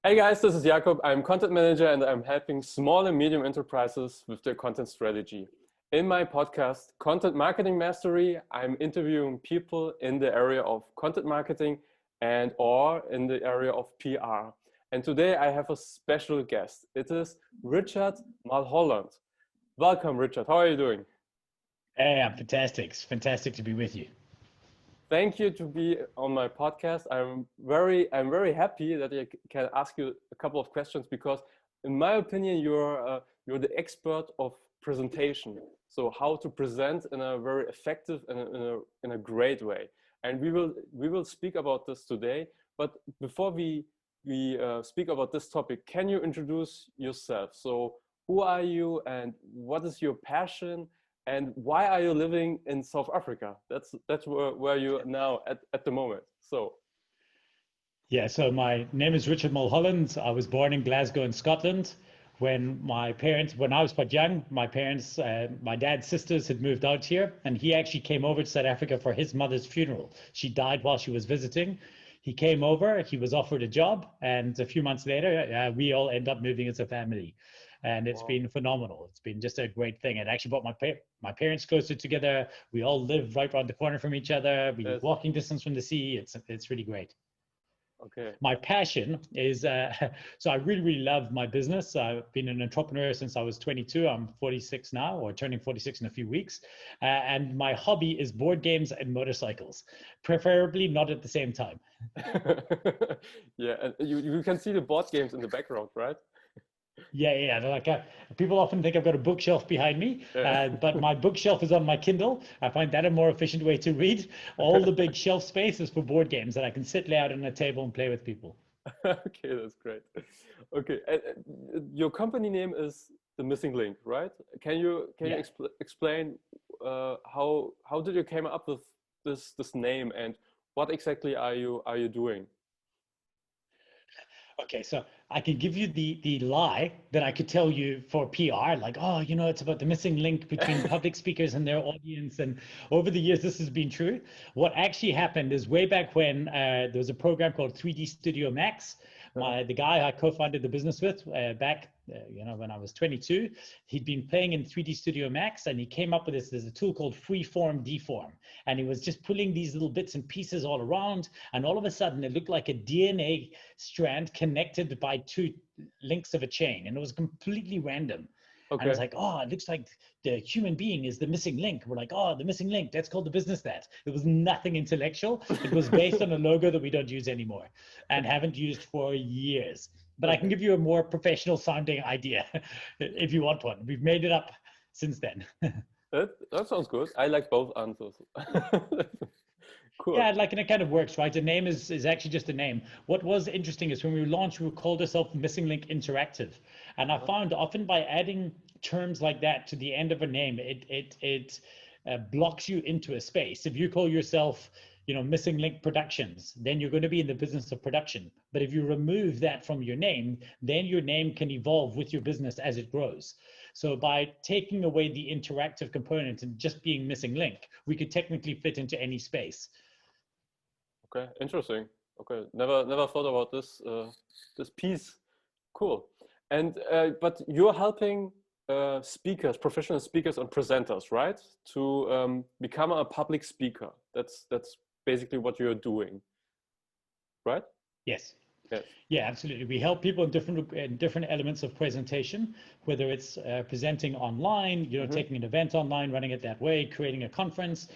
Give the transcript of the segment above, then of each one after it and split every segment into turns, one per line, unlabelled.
Hey guys, this is Jakob. I'm content manager and I'm helping small and medium enterprises with their content strategy. In my podcast, Content Marketing Mastery, I'm interviewing people in the area of content marketing and or in the area of PR. And today I have a special guest. It is Richard Mulholland. Welcome, Richard. How are you doing?
Hey, I'm fantastic. It's fantastic to be with you.
Thank you to be on my podcast. I'm very happy that I can ask you a couple of questions because, in my opinion, you're the expert of presentation. So how to present in a very effective and in a great way. And we will speak about this today. But before we speak about this topic, can you introduce yourself? So who are you and what is your passion? And why are you living in South Africa? That's where you are now at the moment. So
My name is Richard Mulholland. I was born in Glasgow in Scotland. When I was quite young, my dad's sisters had moved out here, and he actually came over to South Africa for his mother's funeral. She died while she was visiting. He came over, he was offered a job, and a few months later, we all end up moving as a family. And it's been phenomenal. It's been just a great thing. It actually brought my parents closer together. We all live right around the corner from each other. We live walking distance from the sea. It's really great.
Okay.
My passion is, so I really love my business. I've been an entrepreneur since I was 22. I'm 46 now, or turning 46 in a few weeks. And my hobby is board games and motorcycles, preferably not at the same time.
Yeah, and you can see the board games in the background, right?
Yeah. They're like people often think I've got a bookshelf behind me, but my bookshelf is on my Kindle. I find that a more efficient way to read. All the big shelf space is for board games that I can sit lay out on a table and play with people.
Okay, that's great. Okay, and your company name is The Missing Link, right? Can you explain how did you came up with this name and what exactly are you doing?
Okay, so I could give you the lie that I could tell you for PR, like, oh, it's about the missing link between public speakers and their audience. And over the years, this has been true. What actually happened is way back when there was a program called 3D Studio Max. The guy I co-founded the business with back, when I was 22, he'd been playing in 3D Studio Max, and he came up with this. There's a tool called Freeform Deform, and he was just pulling these little bits and pieces all around, and all of a sudden it looked like a DNA strand connected by two links of a chain, and it was completely random. Okay. And it's like, oh, it looks like the human being is the missing link. We're like, oh, the missing link, that's called the business that. It was nothing intellectual. It was based on a logo that we don't use anymore and haven't used for years. But I can give you a more professional sounding idea if you want one. We've made it up since then.
That sounds good. I like both answers. Cool.
Yeah, and it kind of works, right? The name is actually just a name. What was interesting is when we launched, we called ourselves Missing Link Interactive. And I found often by adding terms like that to the end of a name, it blocks you into a space. If you call yourself, Missing Link Productions, then you're going to be in the business of production. But if you remove that from your name, then your name can evolve with your business as it grows. So by taking away the interactive component and just being Missing Link, we could technically fit into any space.
Okay, interesting. Okay, never thought about this piece. Cool. And but you're helping speakers, professional speakers and presenters, right? To become a public speaker. That's basically what you're doing, right?
Yes.
Yes.
Yeah, absolutely. We help people in different elements of presentation, whether it's presenting online, taking an event online, running it that way, creating a conference,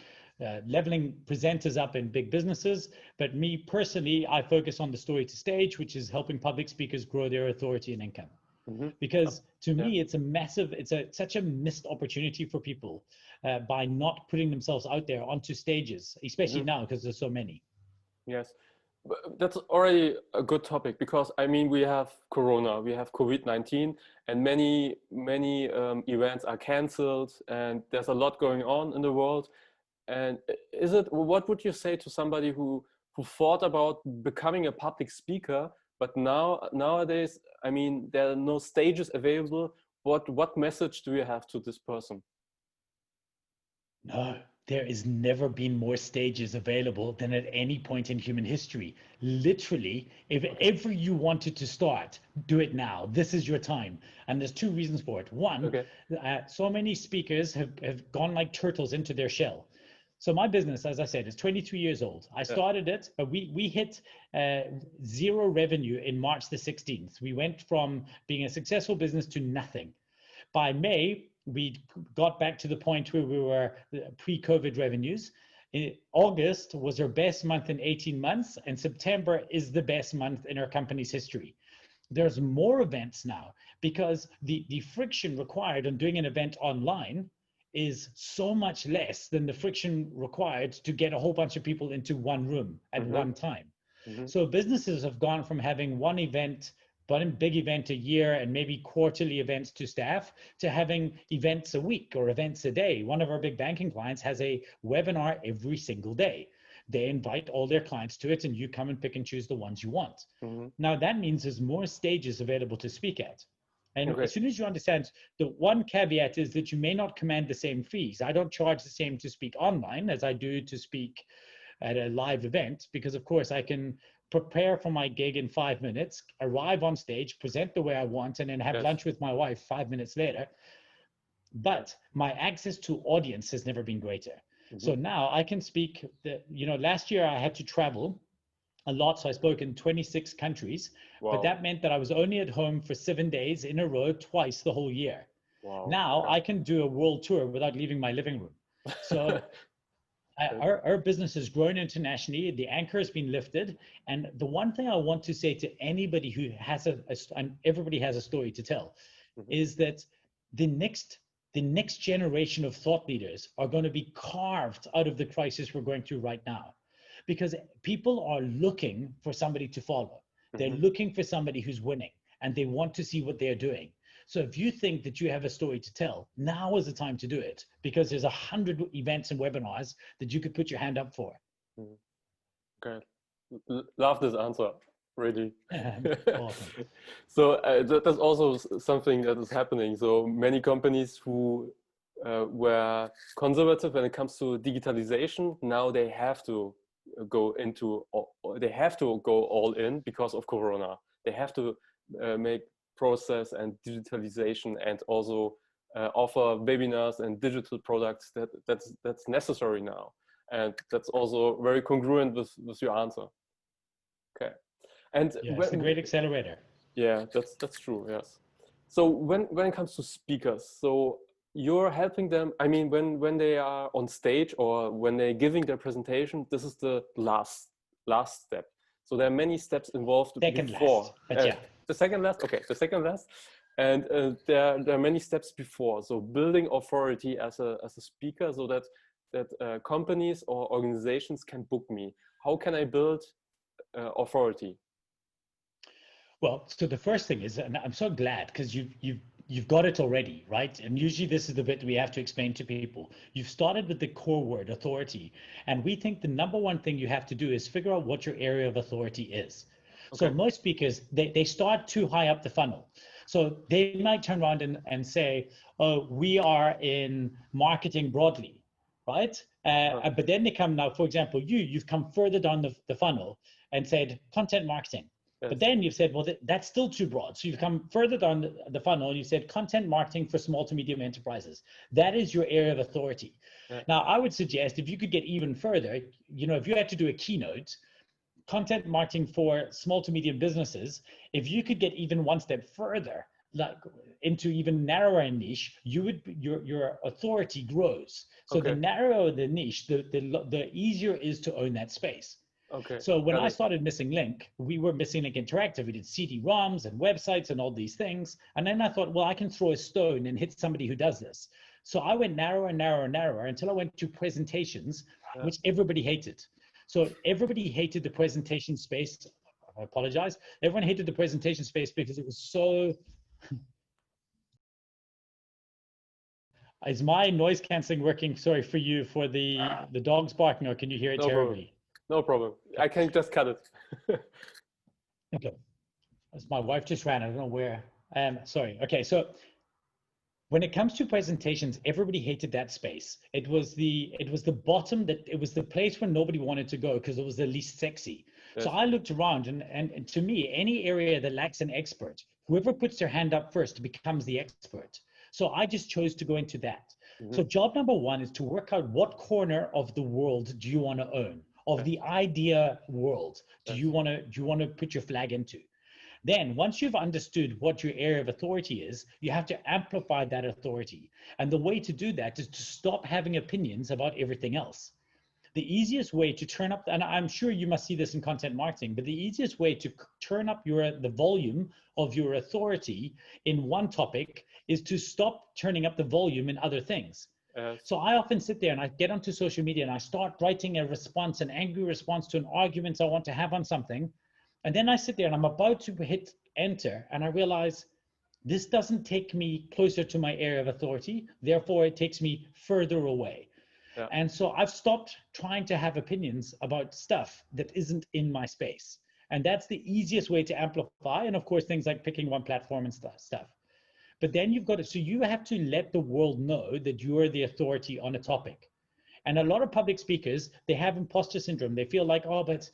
leveling presenters up in big businesses. But me personally, I focus on the story to stage, which is helping public speakers grow their authority and income. Because to me, it's such a missed opportunity for people by not putting themselves out there onto stages, especially now because there's so many.
Yes, but that's already a good topic because I mean we have Corona, we have COVID-19, and many events are cancelled, and there's a lot going on in the world. And what would you say to somebody who thought about becoming a public speaker, but nowadays, I mean, there are no stages available. What message do you have to this person?
No, there has never been more stages available than at any point in human history. Literally, if ever you wanted to start, do it now. This is your time. And there's two reasons for it. One, so many speakers have gone like turtles into their shell. So my business, as I said, is 23 years old. I started it, but we hit zero revenue in March the 16th. We went from being a successful business to nothing. By May, we got back to the point where we were pre-COVID revenues. August was our best month in 18 months, and September is the best month in our company's history. There's more events now because the friction required on doing an event online is so much less than the friction required to get a whole bunch of people into one room at one time. So businesses have gone from having one event, one big event a year and maybe quarterly events to staff, to having events a week or events a day. One of our big banking clients has a webinar every single day. They invite all their clients to it and you come and pick and choose the ones you want. Now that means there's more stages available to speak at. And as soon as you understand, the one caveat is that you may not command the same fees. I don't charge the same to speak online as I do to speak at a live event, because of course I can prepare for my gig in 5 minutes, arrive on stage, present the way I want, and then have lunch with my wife 5 minutes later. But my access to audience has never been greater. So now I can speak, last year I had to travel a lot. So I spoke in 26 countries, but that meant that I was only at home for 7 days in a row, twice the whole year. Now I can do a world tour without leaving my living room. So our business has grown internationally. The anchor has been lifted. And the one thing I want to say to anybody who has and everybody has a story to tell, is that the next generation of thought leaders are going to be carved out of the crisis we're going through right now. Because people are looking for somebody to follow. They're looking for somebody who's winning, and they want to see what they're doing. So if you think that you have a story to tell, now is the time to do it, because there's 100 events and webinars that you could put your hand up for.
Okay, love this answer, really.
Awesome.
So that's also something that is happening. So many companies who were conservative when it comes to digitalization, now they have to go all in because of Corona. They have to make process and digitalization, and also offer webinars and digital products that's necessary now. And that's also very congruent with your answer. Okay. And
it's a great accelerator.
Yeah, that's true. Yes. So when it comes to speakers, so you're helping them. I mean, when they are on stage or when they're giving their presentation, this is the last step. So there are many steps involved before.
Last, but
the second last. Okay, the second last, and there are many steps before. So building authority as a speaker, so that companies or organizations can book me. How can I build authority?
Well, so the first thing is, and I'm so glad because you've got it already, right? And usually this is the bit we have to explain to people. You've started with the core word, authority. And we think the number one thing you have to do is figure out what your area of authority is. Okay. So most speakers, they start too high up the funnel. So they might turn around and say, oh, we are in marketing broadly, right? But then they come now, for example, you've come further down the funnel and said content marketing. Yes. But then you've said, well, that's still too broad. So you've come further down the funnel and you said content marketing for small to medium enterprises. That is your area of authority. Yeah. Now, I would suggest if you could get even further, if you had to do a keynote, content marketing for small to medium businesses, if you could get even one step further, like into even narrower niche, your authority grows. So the narrower the niche, the easier it is to own that space.
Okay.
So when I started Missing Link, we were Missing Link Interactive. We did CD-ROMs and websites and all these things. And then I thought, well, I can throw a stone and hit somebody who does this. So I went narrower and narrower and narrower until I went to presentations, which everybody hated. So everybody hated the presentation space. I apologize. Everyone hated the presentation space because it was so... Is my noise canceling working, sorry, for you, for the dogs barking, or can you hear it terribly?
No problem. I can just cut it.
Okay. My wife just ran. I don't know where. Sorry. Okay. So When it comes to presentations, everybody hated that space. It was the bottom, that it was the place where nobody wanted to go because it was the least sexy.
Yes.
So I looked around, and to me, any area that lacks an expert, whoever puts their hand up first becomes the expert. So I just chose to go into that. So job number one is to work out what corner of the world do you want to own, of the idea world do you want to put your flag into. Then once you've understood what your area of authority is, you have to amplify that authority. And the way to do that is to stop having opinions about everything else. The easiest way to turn up, and I'm sure you must see this in content marketing, but the easiest way to turn up the volume of your authority in one topic is to stop turning up the volume in other things. So I often sit there and I get onto social media and I start writing a response, an angry response to an argument I want to have on something. And then I sit there and I'm about to hit enter and I realize this doesn't take me closer to my area of authority. Therefore, it takes me further away. Yeah. And so I've stopped trying to have opinions about stuff that isn't in my space. And that's the easiest way to amplify. And of course, things like picking one platform and stuff. But then you've got to, so you have to let the world know that you are the authority on a topic. And a lot of public speakers, they have imposter syndrome. They feel like, oh, but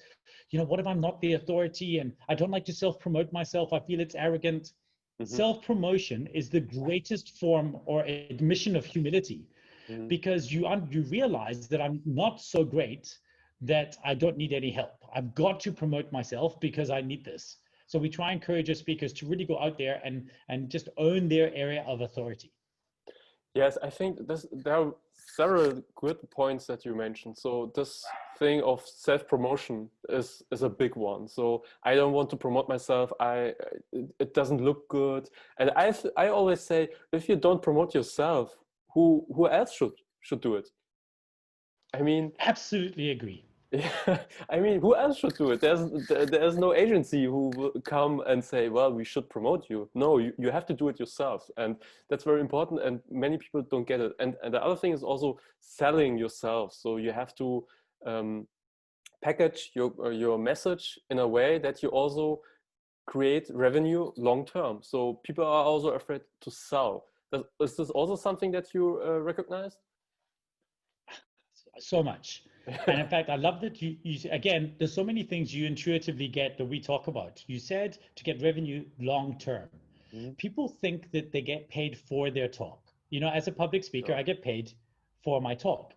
you know, what if I'm not the authority? And I don't like to self-promote myself. I feel it's arrogant. Self-promotion is the greatest form or admission of humility, because you realize that I'm not so great that I don't need any help. I've got to promote myself because I need this. So we try and encourage our speakers to really go out there and just own their area of authority.
Yes, I think there are several good points that you mentioned. So this thing of self-promotion is a big one. So I don't want to promote myself. It doesn't look good. And I always say, if you don't promote yourself, who else should do it? I mean,
absolutely agree.
Yeah, I mean, who else should do it? There's no agency who will come and say, well, we should promote you. No, you have to do it yourself. And that's very important. And many people don't get it. And the other thing is also selling yourself. So you have to package your message in a way that you also create revenue long term. So people are also afraid to sell. Is this also something that you recognize?
So much. And in fact, I love that you again, there's so many things you intuitively get that we talk about. You said to get revenue long term. People think that they get paid for their talk. You know, as a public speaker, I get paid for my talk.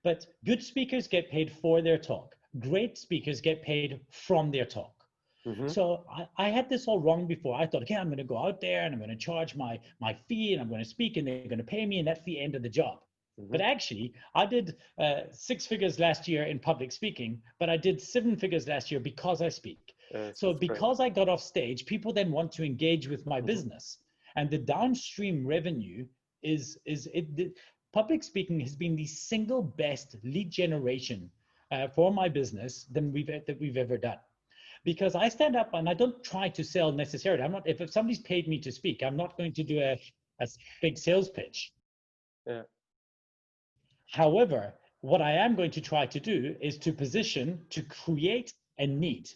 But good speakers get paid for their talk. Great speakers get paid from their talk. So I had this all wrong before. I thought, okay, I'm going to go out there and I'm going to charge my fee and I'm going to speak and they're going to pay me and that's the end of the job. But actually, I did 6 figures last year in public speaking, but I did 7 figures last year because I speak. So because I got off stage, people then want to engage with my business. And the downstream revenue public speaking has been the single best lead generation for my business that we've ever done. Because I stand up and I don't try to sell necessarily. I'm not, if somebody's paid me to speak, I'm not going to do a big sales pitch.
Yeah.
However, what I am going to try to do is to position, to create a need.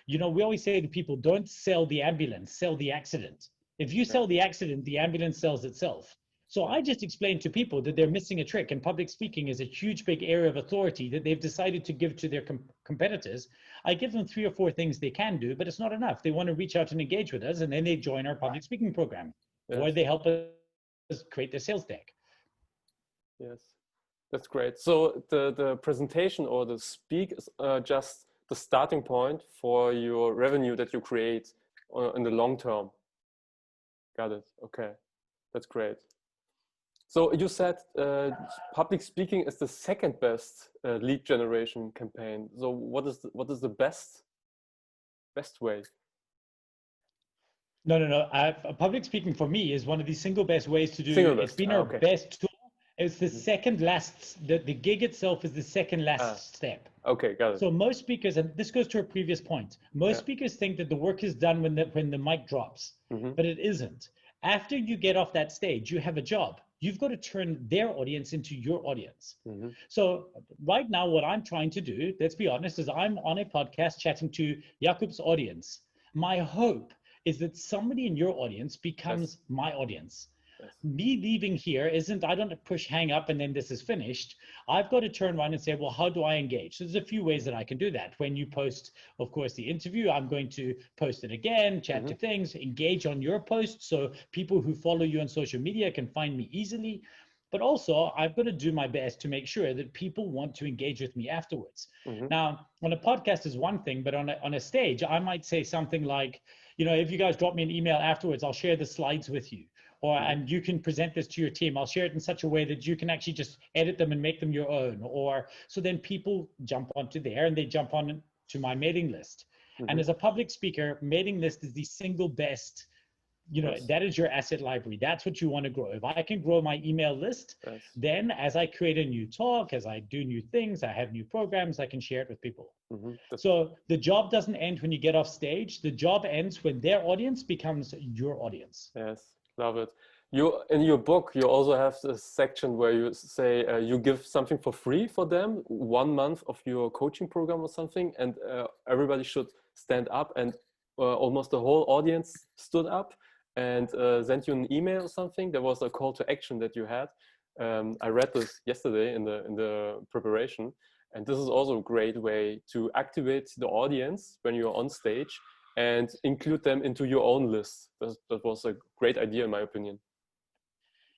You know, we always say to people, don't sell the ambulance, sell the accident. If you sell the accident, the ambulance sells itself. So I just explained to people that they're missing a trick, and public speaking is a huge, big area of authority that they've decided to give to their competitors. I give them 3 or 4 things they can do, but it's not enough. They want to reach out and engage with us, and then they join our public speaking program, or they help us create their sales deck.
Yes. That's great. So the presentation or the speak is just the starting point for your revenue that you create in the long term. Got it. Okay, that's great. So you said public speaking is the second best lead generation campaign. So what is the best way?
No. Public speaking for me is one of the single best ways to do. It's been our best tool. It's the second last, the gig itself is the second last step.
Okay, got it.
So most speakers, and this goes to a previous point, most speakers think that the work is done when the mic drops, but it isn't. After you get off that stage, you have a job. You've got to turn their audience into your audience. So right now, what I'm trying to do, let's be honest, is I'm on a podcast chatting to Jakob's audience. My hope is that somebody in your audience becomes my audience.
Yes.
Me leaving here isn't, I don't push hang up and then this is finished. I've got to turn around and say, well, how do I engage? So there's a few ways that I can do that. When you post, of course, the interview, I'm going to post it again, chat to things, engage on your post so people who follow you on social media can find me easily. But also, I've got to do my best to make sure that people want to engage with me afterwards. Now, on a podcast is one thing, but on a stage, I might say something like, you know, if you guys drop me an email afterwards, I'll share the slides with you. Or, and you can present this to your team. I'll share it in such a way that you can actually just edit them and make them your own. Or so then people jump onto there and they jump on to my mailing list. And as a public speaker, mailing list is the single best, you know, that is your asset library. That's what you want to grow. If I can grow my email list, then as I create a new talk, as I do new things, I have new programs, I can share it with people. So the job doesn't end when you get off stage. The job ends when their audience becomes your audience.
Yes. Love it. You, in your book, you also have this section where you say you give something for free for them, 1 month of your coaching program or something, and everybody should stand up, and almost the whole audience stood up and sent you an email or something. There was a call to action that you had. I read this yesterday in the preparation, and this is also a great way to activate the audience when you're on stage and include them into your own list. That was a great idea, in my opinion.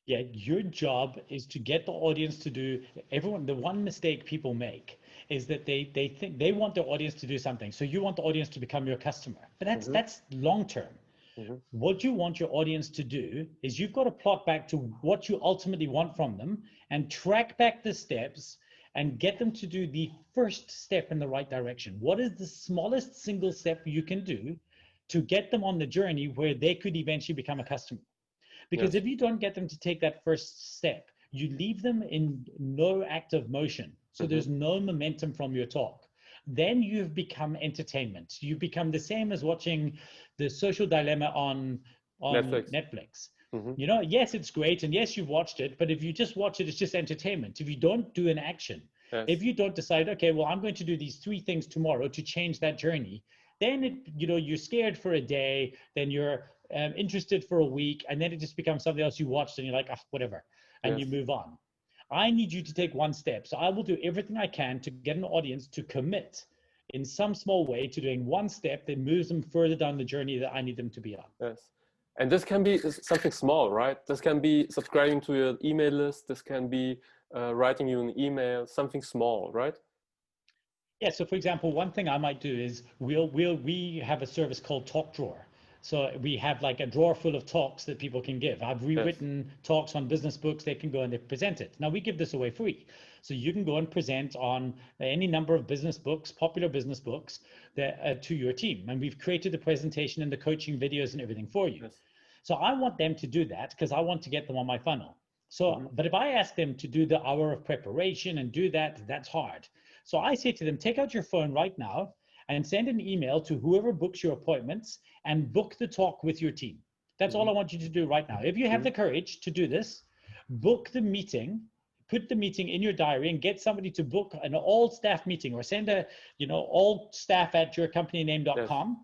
Yeah, your job is to get the audience to do, the one mistake people make is that they think they want their audience to do something. So you want the audience to become your customer, but that's long-term. What you want your audience to do is you've got to plot back to what you ultimately want from them and track back the steps and get them to do the first step in the right direction. What is the smallest single step you can do to get them on the journey where they could eventually become a customer? Because if you don't get them to take that first step, you leave them in no active motion. So there's no momentum from your talk. Then you've become entertainment. You become the same as watching The Social Dilemma on Netflix. You know, yes, it's great. And yes, you've watched it. But if you just watch it, it's just entertainment. If you don't do an action, if you don't decide, okay, well, I'm going to do these 3 things tomorrow to change that journey, then, you know, you're scared for a day, then you're interested for a week, and then it just becomes something else you watched and you're like, oh, whatever, and you move on. I need you to take 1 step. So I will do everything I can to get an audience to commit in some small way to doing 1 step that moves them further down the journey that I need them to be on.
Yes. And this can be something small, right? This can be subscribing to your email list. This can be writing you an email, something small, right?
Yeah, so for example, one thing I might do is we have a service called Talk Drawer. So we have like a drawer full of talks that people can give. I've rewritten talks on business books. They can go and they present it. Now we give this away free. So you can go and present on any number of business books, popular business books that, to your team. And we've created the presentation and the coaching videos and everything for you. So I want them to do that because I want to get them on my funnel. So, but if I ask them to do the hour of preparation and do that, that's hard. So I say to them, take out your phone right now and send an email to whoever books your appointments and book the talk with your team. That's all I want you to do right now. If you have the courage to do this, book the meeting, put the meeting in your diary and get somebody to book an all staff meeting or send a, you know, all staff at yourcompanyname.com.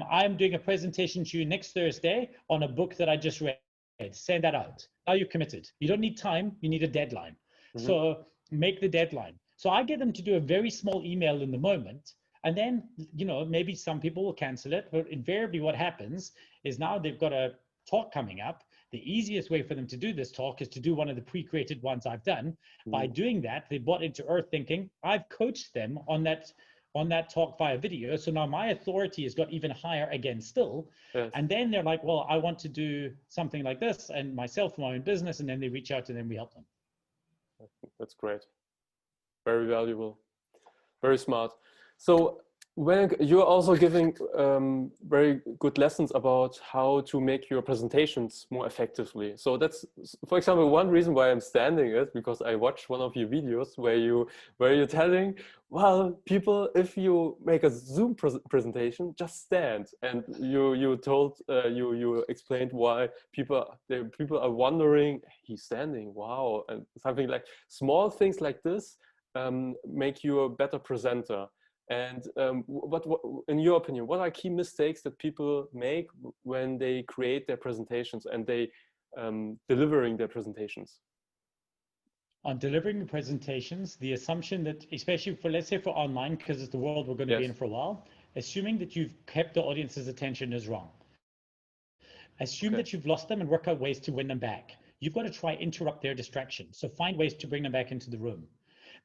I'm doing a presentation to you next Thursday on a book that I just read. Send that out. Now you're committed. You don't need time, you need a deadline. So make the deadline. So I get them to do a very small email in the moment. And then, you know, maybe some people will cancel it, but invariably what happens is now they've got a talk coming up. The easiest way for them to do this talk is to do one of the pre-created ones I've done. By doing that, they bought into earth thinking, I've coached them on that talk via video. So now my authority has got even higher again still. And then they're like, well, I want to do something like this and myself for my own business. And then they reach out and then we help them.
That's great. Very valuable, very smart. So when you're also giving very good lessons about how to make your presentations more effectively. So that's, for example, one reason why I'm standing is because I watched one of your videos where you're telling, well, people, if you make a Zoom presentation, just stand. And you told you explained why people are wondering, he's standing, wow, and something like small things like this make you a better presenter. And what, in your opinion, what are key mistakes that people make when they create their presentations and they delivering their presentations?
On delivering the presentations, the assumption that, especially for, let's say for online, because it's the world we're going to be in for a while, assuming that you've kept the audience's attention is wrong. Assume that you've lost them and work out ways to win them back. You've got to try interrupt their distraction. So find ways to bring them back into the room.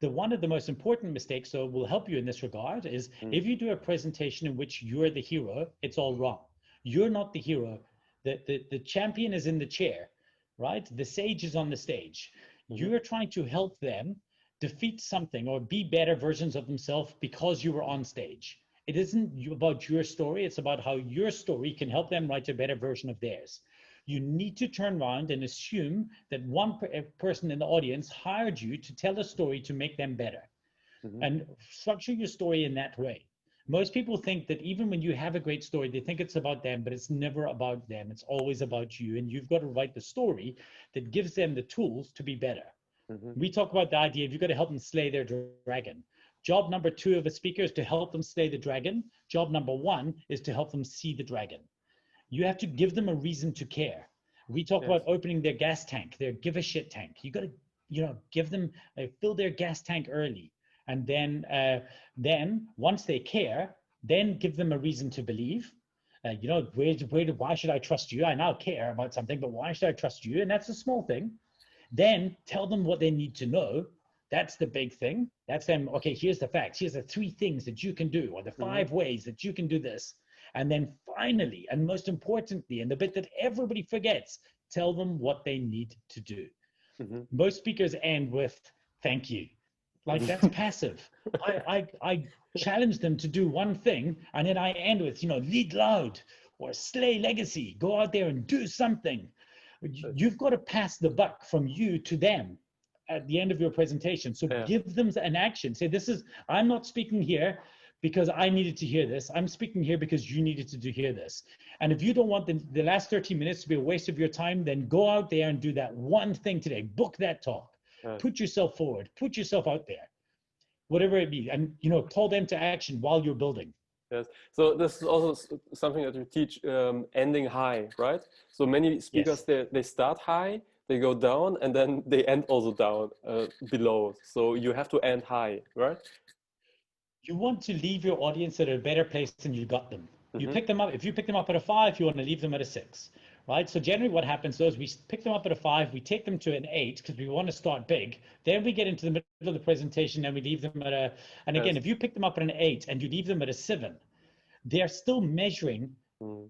One of the most important mistakes, so will help you in this regard, is if you do a presentation in which you're the hero, it's all wrong. You're not the hero. The champion is in the chair, right? The sage is on the stage. You're trying to help them defeat something or be better versions of themselves because you were on stage. It isn't about your story. It's about how your story can help them write a better version of theirs. You need to turn around and assume that one person in the audience hired you to tell a story to make them better. And structure your story in that way. Most people think that even when you have a great story, they think it's about them, but it's never about them. It's always about you. And you've got to write the story that gives them the tools to be better. We talk about the idea of you've got to help them slay their dragon. Job number 2 of a speaker is to help them slay the dragon. Job number 1 is to help them see the dragon. You have to give them a reason to care. We talk about opening their gas tank, their give a shit tank. You got to, give them, fill their gas tank early. And then once they care, then give them a reason to believe. Why should I trust you? I now care about something, but why should I trust you? And that's a small thing. Then tell them what they need to know. That's the big thing. That's them. Okay, here's the facts. Here's the 3 things that you can do, or the 5 ways that you can do this. And then finally, and most importantly, and the bit that everybody forgets, tell them what they need to do. Most speakers end with thank you. Like that's passive. I challenge them to do one thing, and then I end with, lead loud or slay legacy. Go out there and do something. You've got to pass the buck from you to them at the end of your presentation. So give them an action. Say, I'm not speaking here because I needed to hear this. I'm speaking here because you needed to hear this. And if you don't want the last 30 minutes to be a waste of your time, then go out there and do that one thing today. Book that talk. Put yourself forward. Put yourself out there. Whatever it be. And, call them to action while you're building.
Yes. So this is also something that you teach, ending high, right? So many speakers, they start high, they go down, and then they end also down below. So you have to end high, right?
You want to leave your audience at a better place than you got them. You pick them up. If you pick them up at a 5, you want to leave them at a 6, right? So generally what happens is we pick them up at a 5, we take them to an 8 because we want to start big. Then we get into the middle of the presentation and we leave them at and again, if you pick them up at an 8 and you leave them at a 7, they're still measuring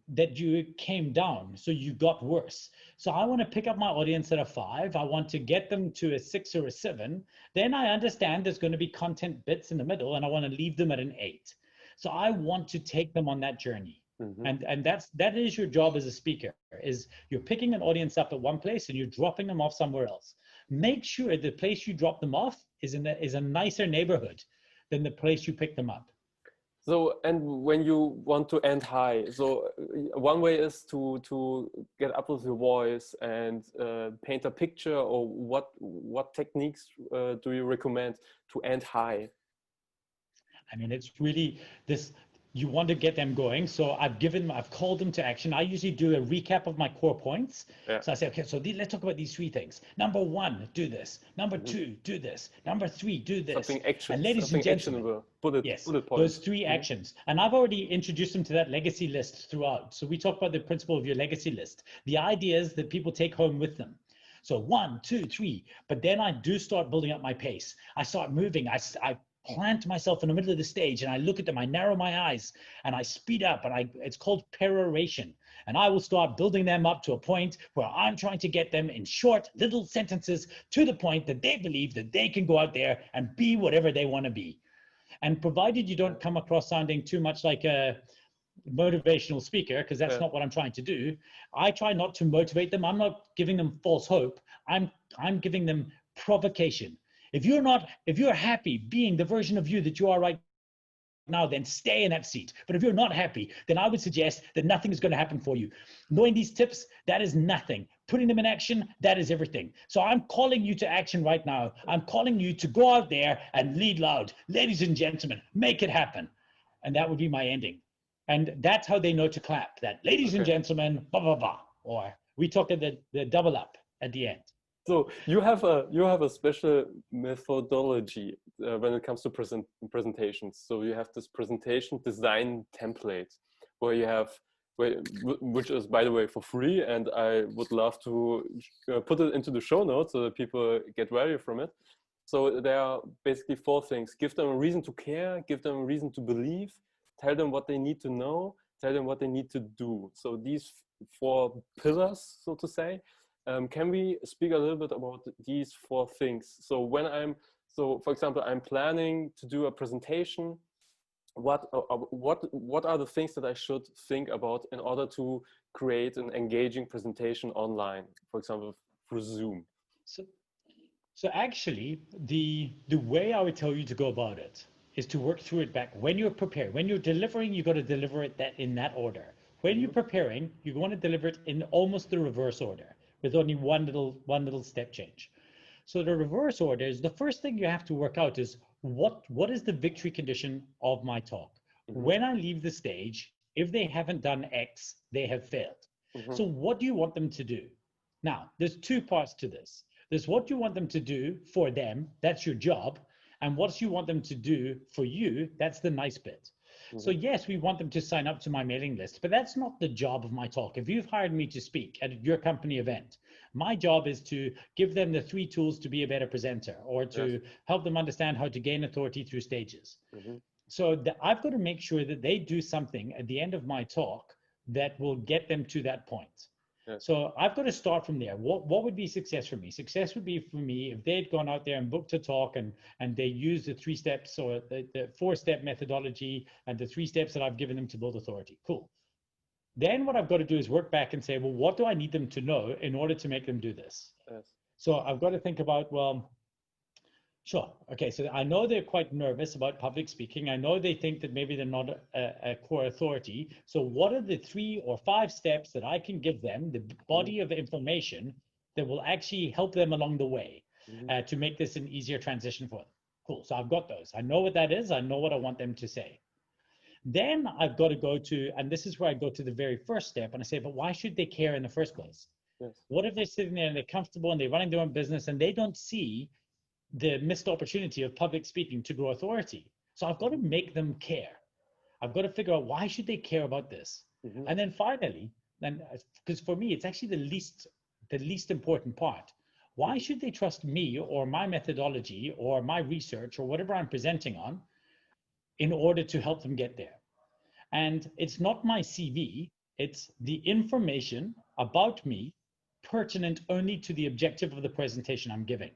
that you came down, so you got worse. So I want to pick up my audience at a 5. I want to get them to a 6 or a 7. Then I understand there's going to be content bits in the middle, and I want to leave them at an 8. So I want to take them on that journey. And that is your job as a speaker, is you're picking an audience up at one place and you're dropping them off somewhere else. Make sure the place you drop them off is a nicer neighborhood than the place you pick them up.
So, and when you want to end high, so one way is to get up with your voice and paint a picture, or what techniques do you recommend to end high?
I mean, it's really this, you want to get them going. So I've called them to action. I usually do a recap of my core points. So I say, okay, so let's talk about these 3 things. Number 1, do this. Number 2, do this. Number 3, do this.
Something action.
And ladies and gentlemen, bullet points. Those 3 actions. And I've already introduced them to that legacy list throughout. So we talk about the principle of your legacy list. The ideas that people take home with them. So 1, 2, 3. But then I do start building up my pace. I start moving. I plant myself in the middle of the stage and I look at them, I narrow my eyes and I speed up, and it's called peroration. And I will start building them up to a point where I'm trying to get them in short little sentences to the point that they believe that they can go out there and be whatever they want to be. And provided you don't come across sounding too much like a motivational speaker, because that's not what I'm trying to do. I try not to motivate them. I'm not giving them false hope. I'm giving them provocation. If you're happy being the version of you that you are right now, then stay in that seat. But if you're not happy, then I would suggest that nothing is going to happen for you. Knowing these tips, that is nothing. Putting them in action, that is everything. So I'm calling you to action right now. I'm calling you to go out there and lead loud. Ladies and gentlemen, make it happen. And that would be my ending. And that's how they know to clap. That, ladies and gentlemen, blah, blah, blah. Or We talk at the double up at the end.
So you have a special methodology when it comes to presentations. So you have this presentation design template where you have, which is, by the way, for free, and I would love to put it into the show notes so that people get value from it. So there are basically 4 things: give them a reason to care, give them a reason to believe, tell them what they need to know, tell them what they need to do. So these 4 pillars, so to say. Can we speak a little bit about these 4 things? So for example, I'm planning to do a presentation. What are the things that I should think about in order to create an engaging presentation online, for example, through Zoom?
So actually, the way I would tell you to go about it is to work through it back. When you're prepared, when you're delivering, you got to deliver it in that order. When you're preparing, you want to deliver it in almost the reverse order, with only one little step change. So the reverse order is the first thing you have to work out is what is the victory condition of my talk? When I leave the stage, if they haven't done X, they have failed. So what do you want them to do? Now, there's 2 parts to this. There's what you want them to do for them, that's your job, and what you want them to do for you, that's the nice bit. So yes, we want them to sign up to my mailing list, but that's not the job of my talk. If you've hired me to speak at your company event, my job is to give them the 3 tools to be a better presenter, or to help them understand how to gain authority through stages. So I've got to make sure that they do something at the end of my talk that will get them to that point. So I've got to start from there. What would be success for me? Success would be for me if they'd gone out there and booked a talk and they used the 3 steps or the 4-step methodology and the 3 steps that I've given them to build authority. Cool. Then what I've got to do is work back and say, well, what do I need them to know in order to make them do this? So I've got to think about, well, sure. Okay, so I know they're quite nervous about public speaking. I know they think that maybe they're not a core authority. So what are the 3 or 5 steps that I can give them, the body of information that will actually help them along the way to make this an easier transition for them? Cool, so I've got those. I know what that is. I know what I want them to say. Then I've got to go to, and this is where I go to the very first step, and I say, but why should they care in the first place? What if they're sitting there and they're comfortable and they're running their own business and they don't see the missed opportunity of public speaking to grow authority? So I've got to make them care. I've got to figure out why should they care about this. And then finally, because for me, it's actually the least important part. Why should they trust me or my methodology or my research or whatever I'm presenting on in order to help them get there? And it's not my CV, it's the information about me pertinent only to the objective of the presentation I'm giving.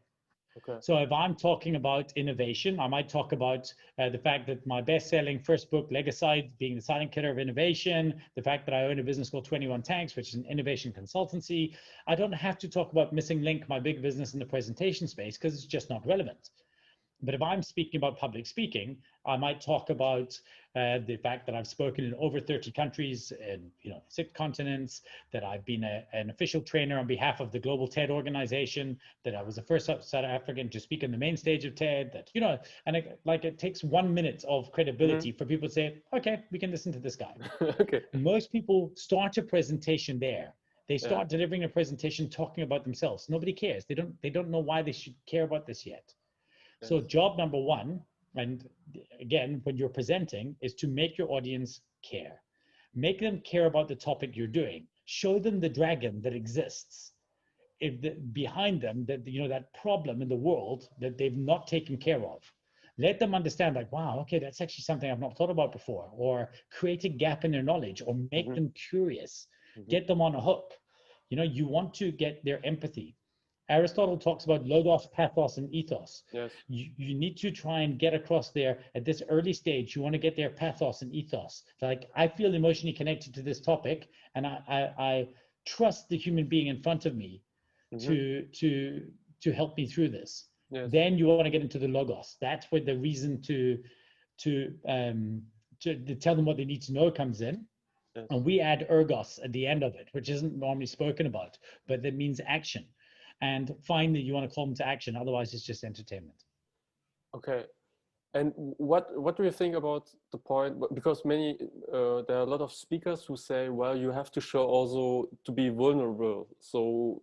So if I'm talking about innovation, I might talk about the fact that my best-selling first book, Legicide, being the silent killer of innovation, the fact that I own a business called 21 Tanks, which is an innovation consultancy. I don't have to talk about Missing Link, my big business in the presentation space, because it's just not relevant. But if I'm speaking about public speaking, I might talk about the fact that I've spoken in over 30 countries and 6 continents, that I've been an official trainer on behalf of the Global TED organization, that I was the first South African to speak on the main stage of TED, that, and it takes 1 minute of credibility for people to say, okay, we can listen to this guy. Most people start a presentation there. They start delivering a presentation talking about themselves. Nobody cares. They don't know why they should care about this yet. So job number 1, and again, when you're presenting, is to make your audience care. Make them care about the topic you're doing. Show them the dragon that exists behind them, that problem in the world that they've not taken care of. Let them understand, like, wow, okay, that's actually something I've not thought about before, or create a gap in their knowledge, or make them curious, get them on a hook. You want to get their empathy. Aristotle talks about logos, pathos, and ethos. You need to try and get across there at this early stage. You want to get their pathos and ethos. Like, I feel emotionally connected to this topic, and I trust the human being in front of me to help me through this. Then you want to get into the logos. That's where the reason to tell them what they need to know comes in. And we add ergos at the end of it, which isn't normally spoken about, but that means action. And finally, you want to call them to action. Otherwise, it's just entertainment.
Okay. And what do you think about the point? Because many there are a lot of speakers who say, well, you have to show also to be vulnerable. So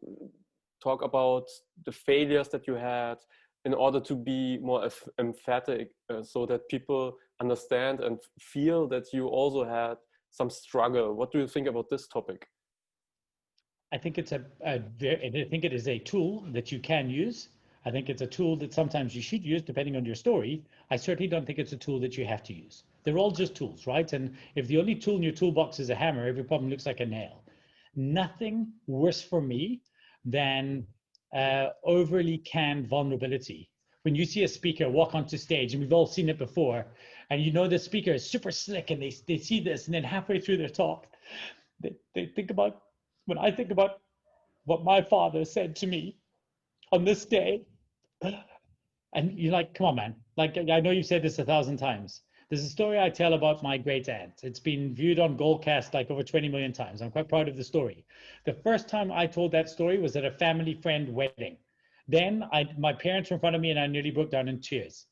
talk about the failures that you had in order to be more emphatic, so that people understand and feel that you also had some struggle. What do you think about this topic?
I think I think it is a tool that you can use. I think it's a tool that sometimes you should use depending on your story. I certainly don't think it's a tool that you have to use. They're all just tools, right? And if the only tool in your toolbox is a hammer, every problem looks like a nail. Nothing worse for me than overly canned vulnerability. When you see a speaker walk onto stage, and we've all seen it before, and you know the speaker is super slick and they see this, and then halfway through their talk, they think about, when I think about what my father said to me on this day, and you're like, come on, man. Like, I know you've said this 1,000 times. There's a story I tell about my great aunt. It's been viewed on Goldcast like over 20 million times. I'm quite proud of the story. The first time I told that story was at a family friend wedding. Then my parents were in front of me and I nearly broke down in tears.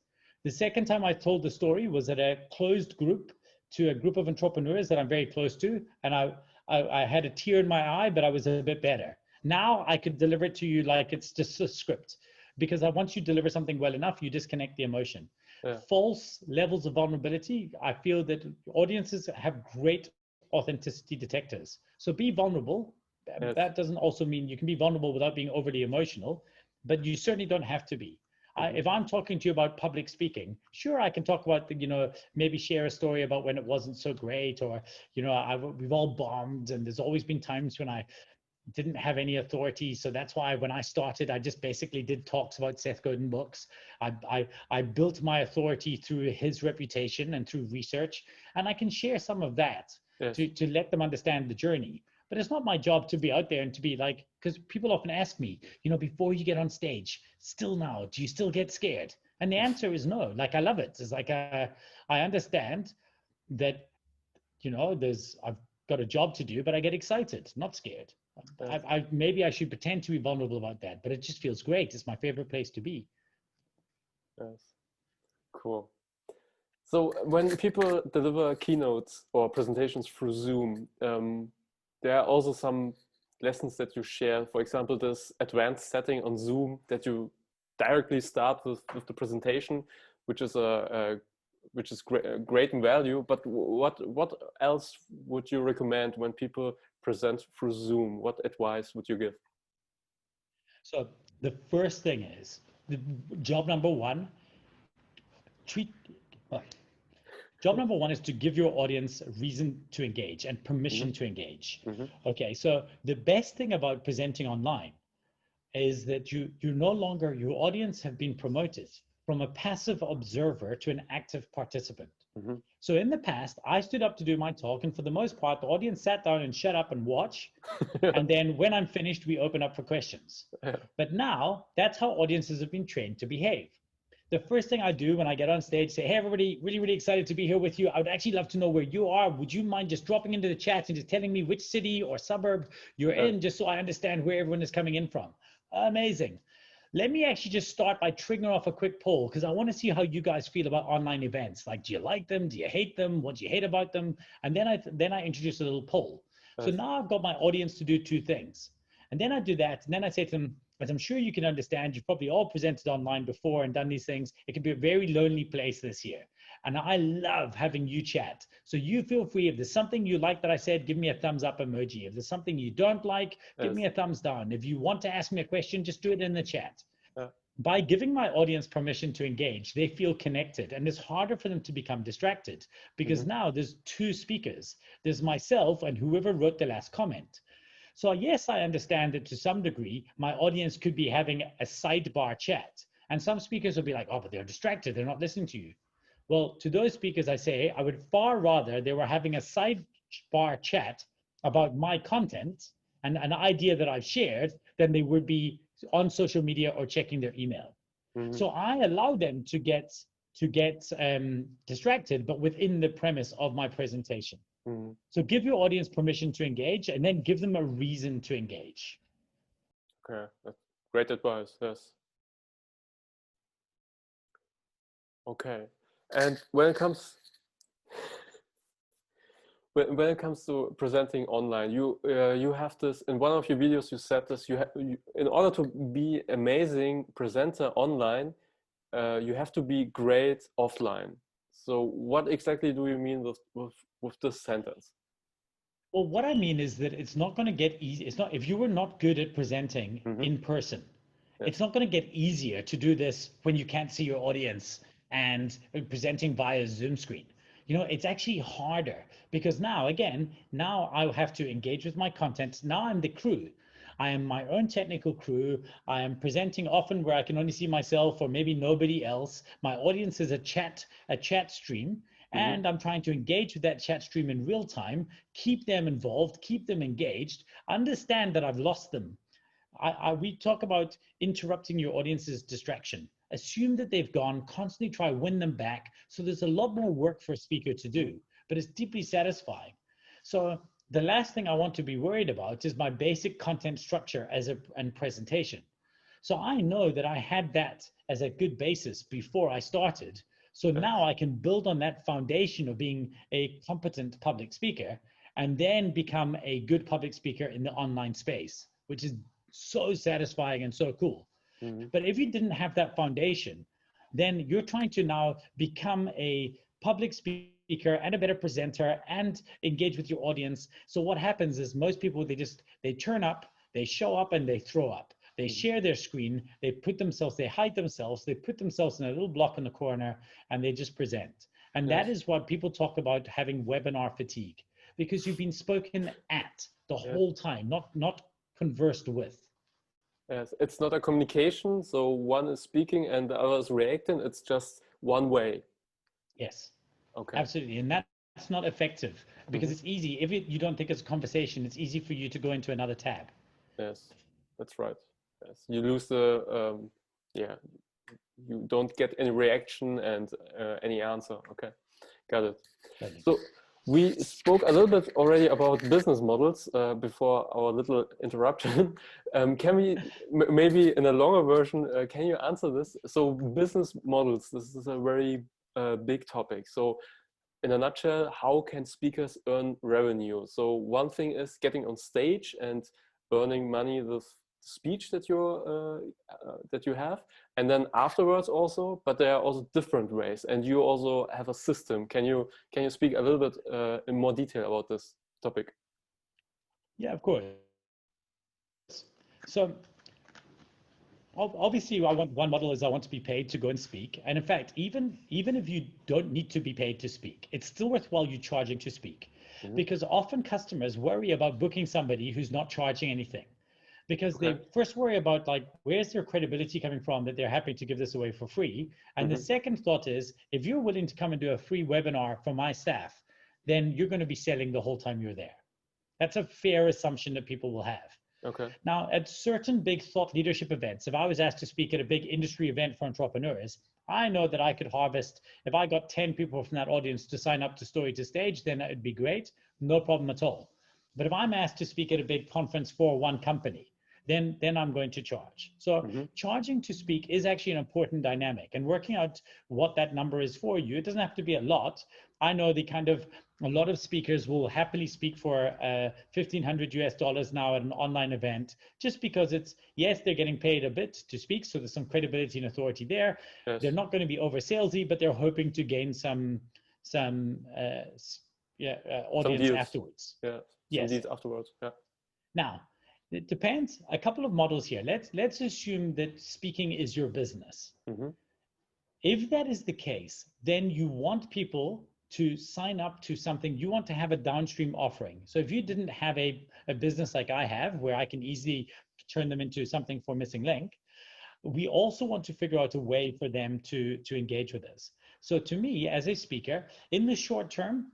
The second time I told the story was at a closed group to a group of entrepreneurs that I'm very close to. And I had a tear in my eye, but I was a bit better. Now I could deliver it to you like it's just a script, because once you deliver something well enough, you disconnect the emotion. Yeah. False levels of vulnerability, I feel that audiences have great authenticity detectors. So be vulnerable. Yes. That doesn't also mean you can be vulnerable without being overly emotional, but you certainly don't have to be. If I'm talking to you about public speaking, sure, I can talk about, maybe share a story about when it wasn't so great, or, we've all bombed, and there's always been times when I didn't have any authority. So that's why when I started, I just basically did talks about Seth Godin books. I built my authority through his reputation and through research, and I can share some of that. Yes. to let them understand the journey. But it's not my job to be out there and to be like, because people often ask me, before you get on stage, still now, do you still get scared? And the answer is no. Like, I love it. It's like, I understand that, I've got a job to do, but I get excited, not scared. Maybe I should pretend to be vulnerable about that, but it just feels great. It's my favorite place to be.
Yes. Cool. So when people deliver keynotes or presentations through Zoom, there are also some lessons that you share. For example, this advanced setting on Zoom that you directly start with the presentation, which is great in value. But what else would you recommend when people present through Zoom? What advice would you give?
So the first thing is, job number one is to give your audience reason to engage and permission to engage. Okay, so the best thing about presenting online is that your audience have been promoted from a passive observer to an active participant. So in the past, I stood up to do my talk, and for the most part, the audience sat down and shut up and watch. And then when I'm finished, we open up for questions. But now that's how audiences have been trained to behave. The first thing I do when I get on stage, say, hey, everybody, really, really excited to be here with you. I would actually love to know where you are. Would you mind just dropping into the chat and just telling me which city or suburb you're in, just so I understand where everyone is coming in from? Amazing. Let me actually just start by triggering off a quick poll, because I want to see how you guys feel about online events. Like, do you like them? Do you hate them? What do you hate about them? And then I introduce a little poll. So now I've got my audience to do two things. And then I do that. And then I say to them, as I'm sure you can understand, you've probably all presented online before and done these things. It can be a very lonely place this year. And I love having you chat. So you feel free. If there's something you like that I said, give me a thumbs up emoji. If there's something you don't like, give me a thumbs down. If you want to ask me a question, just do it in the chat. By giving my audience permission to engage, they feel connected, and it's harder for them to become distracted, because now there's two speakers. There's myself and whoever wrote the last comment. So yes, I understand that to some degree, my audience could be having a sidebar chat, and some speakers will be like, oh, but they're distracted, they're not listening to you. Well, to those speakers, I say, I would far rather they were having a sidebar chat about my content and an idea that I've shared than they would be on social media or checking their email. So I allow them to get distracted, but within the premise of my presentation. So give your audience permission to engage, and then give them a reason to engage.
Okay, that's great advice. Yes. Okay. And when it comes to presenting online, you have this in one of your videos. You said this. In order to be amazing presenter online, you have to be great offline. So what exactly do you mean with this sentence?
Well, what I mean is that it's not going to get easy. It's not, if you were not good at presenting in person, it's not going to get easier to do this when you can't see your audience and presenting via Zoom screen. You know, it's actually harder because now, again, now I have to engage with my content. Now I'm the crew. I am my own technical crew. I am presenting often where I can only see myself or maybe nobody else. My audience is a chat stream. And I'm trying to engage with that chat stream in real time, keep them involved, keep them engaged, understand that I've lost them. We talk about interrupting your audience's distraction. Assume that they've gone, constantly try win them back. So there's a lot more work for a speaker to do, but it's deeply satisfying. So the last thing I want to be worried about is my basic content structure and presentation. So I know that I had that as a good basis before I started. So now I can build on that foundation of being a competent public speaker and then become a good public speaker in the online space, which is so satisfying and so cool. But if you didn't have that foundation, then you're trying to now become a public speaker and a better presenter and engage with your audience. So what happens is most people, they turn up, they show up and they throw up. They share their screen, they hide themselves, they put themselves in a little block in the corner and they just present. And that is what people talk about having webinar fatigue, because you've been spoken at the whole time, not conversed with.
Yes, it's not a communication. So one is speaking and the other is reacting. It's just one way.
Yes,
okay,
absolutely. And that's not effective because it's easy. If you don't think it's a conversation, it's easy for you to go into another tab.
Yes, that's right. Yes, you lose the, you don't get any reaction and any answer. Okay, got it. So we spoke a little bit already about business models before our little interruption. Can we, maybe in a longer version, can you answer this? So business models, this is a very big topic. So in a nutshell, how can speakers earn revenue? So one thing is getting on stage and earning money with speech that you have, and then afterwards also, but there are also different ways, and you also have a system. Can you speak a little bit in more detail about this topic?
Yeah, of course. So obviously one model is I want to be paid to go and speak, and in fact even if you don't need to be paid to speak, it's still worthwhile you charging to speak, because often customers worry about booking somebody who's not charging anything. Because they first worry about, like, where's their credibility coming from that they're happy to give this away for free? And the second thought is, if you're willing to come and do a free webinar for my staff, then you're going to be selling the whole time you're there. That's a fair assumption that people will have.
Okay.
Now, at certain big thought leadership events, if I was asked to speak at a big industry event for entrepreneurs, I know that I could harvest, if I got 10 people from that audience to sign up to Story to Stage, then it'd be great, no problem at all. But if I'm asked to speak at a big conference for one company, then I'm going to charge. So charging to speak is actually an important dynamic, and working out what that number is for you. It doesn't have to be a lot. I know a lot of speakers will happily speak for $1,500 now at an online event, just because yes, they're getting paid a bit to speak, so there's some credibility and authority there. Yes. They're not going to be over salesy, but they're hoping to gain some audience afterwards.
Yeah, some deals afterwards. Yeah.
Now, it depends. A couple of models here. Let's assume that speaking is your business. If that is the case, then you want people to sign up to something. You want to have a downstream offering. So if you didn't have a business like I have, where I can easily turn them into something for Missing Link, we also want to figure out a way for them to engage with us. So to me, as a speaker, in the short term,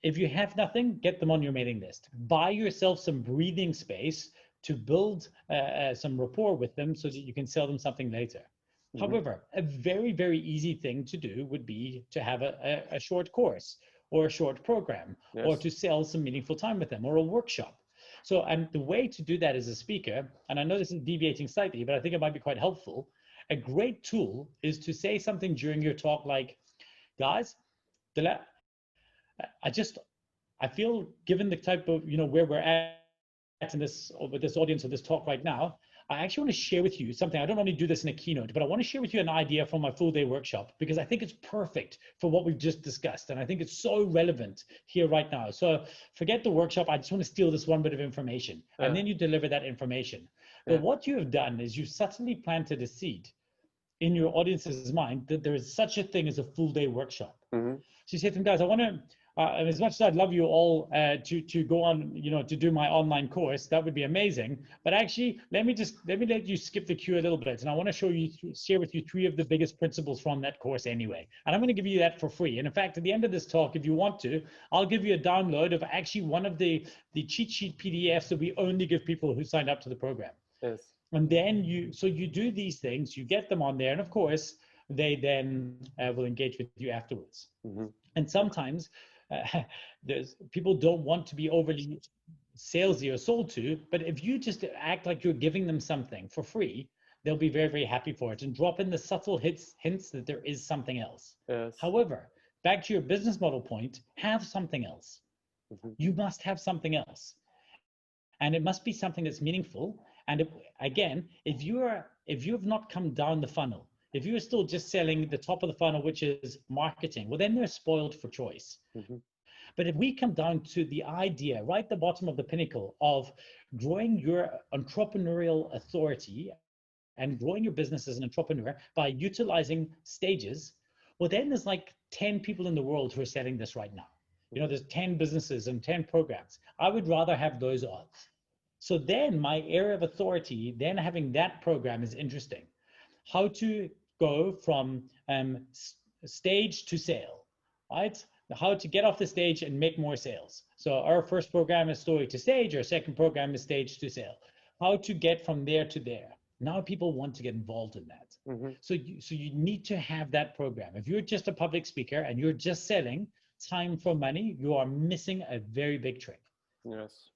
if you have nothing, get them on your mailing list. Buy yourself some breathing space to build some rapport with them so that you can sell them something later. However, a very, very easy thing to do would be to have a short course or a short program, or to sell some meaningful time with them, or a workshop. So, and the way to do that as a speaker, and I know this is deviating slightly, but I think it might be quite helpful. A great tool is to say something during your talk like, guys, I feel given the type of, where we're at in this, with this audience of this talk right now, I actually want to share with you something. I don't normally do this in a keynote, but I want to share with you an idea from my full day workshop, because I think it's perfect for what we've just discussed. And I think it's so relevant here right now. So forget the workshop. I just want to steal this one bit of information, and then you deliver that information. But what you have done is you've subtly planted a seed in your audience's mind that there is such a thing as a full day workshop. So you say to them, guys, I want to, as much as I'd love you all to go on, to do my online course, that would be amazing. But actually, let me let you skip the queue a little bit. And I want to share with you 3 of the biggest principles from that course anyway. And I'm going to give you that for free. And in fact, at the end of this talk, if you want to, I'll give you a download of actually one of the cheat sheet PDFs that we only give people who signed up to the program.
Yes.
And then you do these things, you get them on there. And of course, they then will engage with you afterwards. And sometimes, people don't want to be overly salesy or sold to, but if you just act like you're giving them something for free, they'll be very, very happy for it, and drop in the subtle hints that there is something else.
Yes.
However, back to your business model point, have something else. You must have something else, and it must be something that's meaningful. And if you have not come down the funnel, if you're still just selling the top of the funnel, which is marketing, well, then they're spoiled for choice. But if we come down to the idea, right at the bottom of the pinnacle of growing your entrepreneurial authority and growing your business as an entrepreneur by utilizing stages, well, then there's like 10 people in the world who are selling this right now. There's 10 businesses and 10 programs. I would rather have those odds. So then my area of authority, then having that program is interesting. How to go from stage to sale, right? How to get off the stage and make more sales. So our first program is story to stage, our second program is stage to sale. How to get from there to there. Now people want to get involved in that. So you need to have that program. If you're just a public speaker and you're just selling time for money, you are missing a very big trick.
Yes.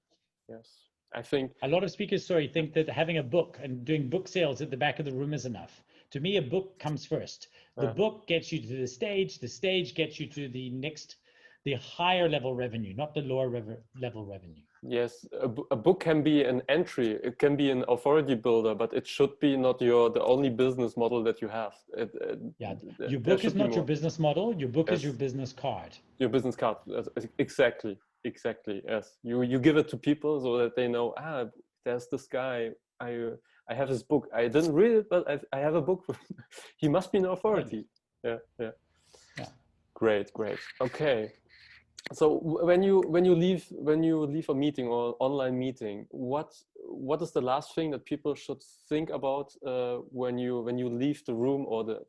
I think
a lot of speakers, think that having a book and doing book sales at the back of the room is enough. To me, a book comes first. The book gets you to the stage gets you to the higher level revenue, not the lower level revenue.
Yes, a book can be an entry, it can be an authority builder, but it should be not the only business model that you have.
Your book is not your business model, your book is your business card.
Your business card, exactly, yes. You give it to people so that they know, there's this guy, I have his book. I didn't read it, but I have a book. He must be an authority. Yeah. Great. Okay. So when you leave a meeting or online meeting, what is the last thing that people should think about when you leave the room, or the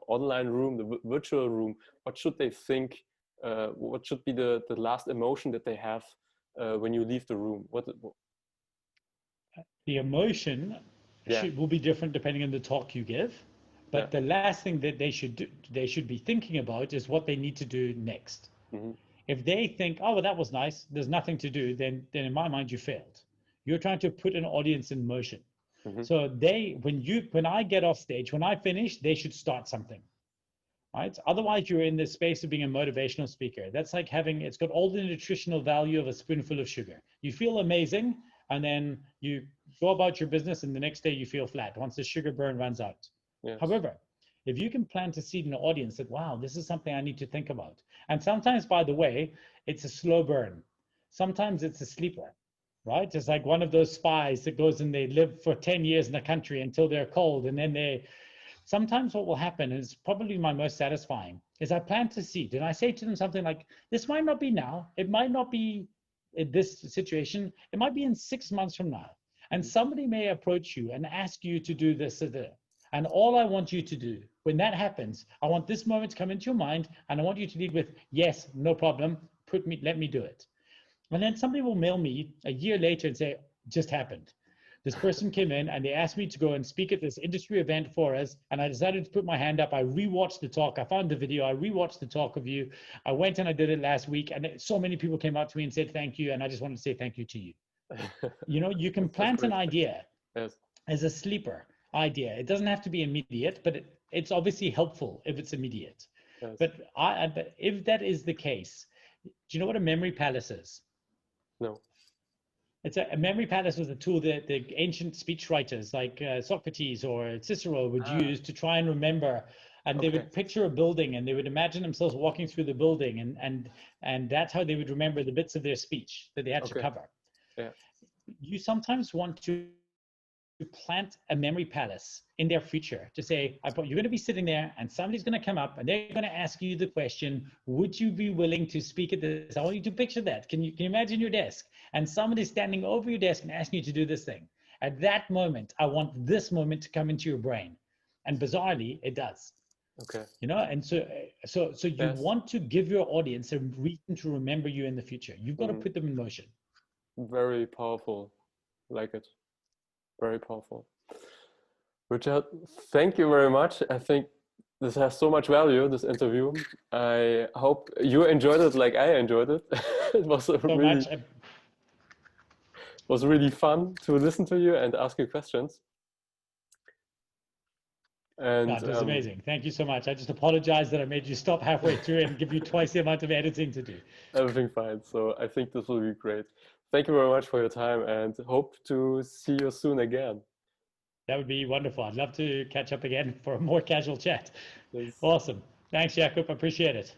online room, the virtual room? What should they think? What should be the last emotion that they have when you leave the room?
The emotion will be different depending on the talk you give, but the last thing that they should be thinking about is what they need to do next. If they think, oh, well, that was nice, there's nothing to do, then in my mind you failed. You're trying to put an audience in motion. So when I get off stage, when I finish, they should start something, right? Otherwise, you're in the space of being a motivational speaker. That's like it's got all the nutritional value of a spoonful of sugar. You feel amazing, and then you go about your business, and the next day you feel flat once the sugar burn runs out. Yes. However, if you can plant a seed in the audience that, wow, this is something I need to think about. And sometimes, by the way, it's a slow burn. Sometimes it's a sleeper, right? It's like one of those spies that goes and they live for 10 years in a country until they're cold. And then sometimes what will happen is probably my most satisfying is I plant a seed and I say to them something like, this might not be now. It might not be in this situation. It might be in 6 months from now. And somebody may approach you and ask you to do this or that. And all I want you to do, when that happens, I want this moment to come into your mind, and I want you to lead with, yes, no problem, let me do it. And then somebody will mail me a year later and say, just happened. This person came in and they asked me to go and speak at this industry event for us, and I decided to put my hand up. I rewatched the talk. I found the video. I rewatched the talk of you. I went and I did it last week, and so many people came up to me and said thank you, and I just wanted to say thank you to you. You can plant an idea as a sleeper idea. It doesn't have to be immediate, but it's obviously helpful if it's immediate.
Yes.
But if that is the case, do you know what a memory palace is?
No.
It's a memory palace was a tool that the ancient speechwriters like Socrates or Cicero would use to try and remember. And they would picture a building and they would imagine themselves walking through the building, and that's how they would remember the bits of their speech that they had to cover.
Yeah.
You sometimes want to plant a memory palace in their future to say, you're going to be sitting there and somebody's going to come up and they're going to ask you the question, would you be willing to speak at this? I want you to picture that. Can you imagine your desk and somebody's standing over your desk and asking you to do this thing? At that moment, I want this moment to come into your brain. And bizarrely, it does.
Okay.
You know, and so you want to give your audience a reason to remember you in the future. You've got to put them in motion.
Very powerful. Like it. Very powerful. Richard, thank you very much. I think this has so much value, this interview. I hope you enjoyed it like I enjoyed it. It was was really fun to listen to you and ask you questions. And
it was amazing. Thank you so much. I just apologize that I made you stop halfway through and give you twice the amount of editing to do.
Everything fine. So I think this will be great. Thank you very much for your time and hope to see you soon again.
That would be wonderful. I'd love to catch up again for a more casual chat.
Yes.
Awesome. Thanks, Jakob. Appreciate it.